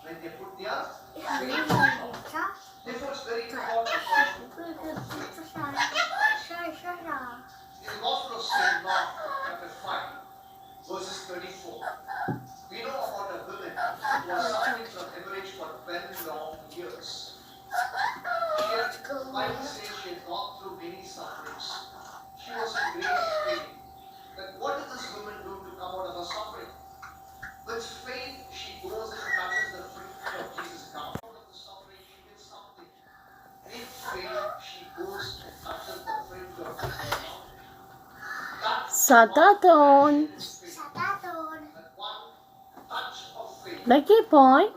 when they put their faith in God. Therefore, it's very important for you. In the Gospel of St. Mark, chapter 5, verses 34, we know about a woman who was suffering from hemorrhage for 12 long years. The Bible says she had gone through many sufferings. She was in great pain. But what did this woman do to come out of her suffering? With faith, she goes and touches the feet of Jesus. Come out of the suffering, she gets something. In faith, she goes and touches the feet of Jesus. Aaton. That one touch of faith. Lagi point.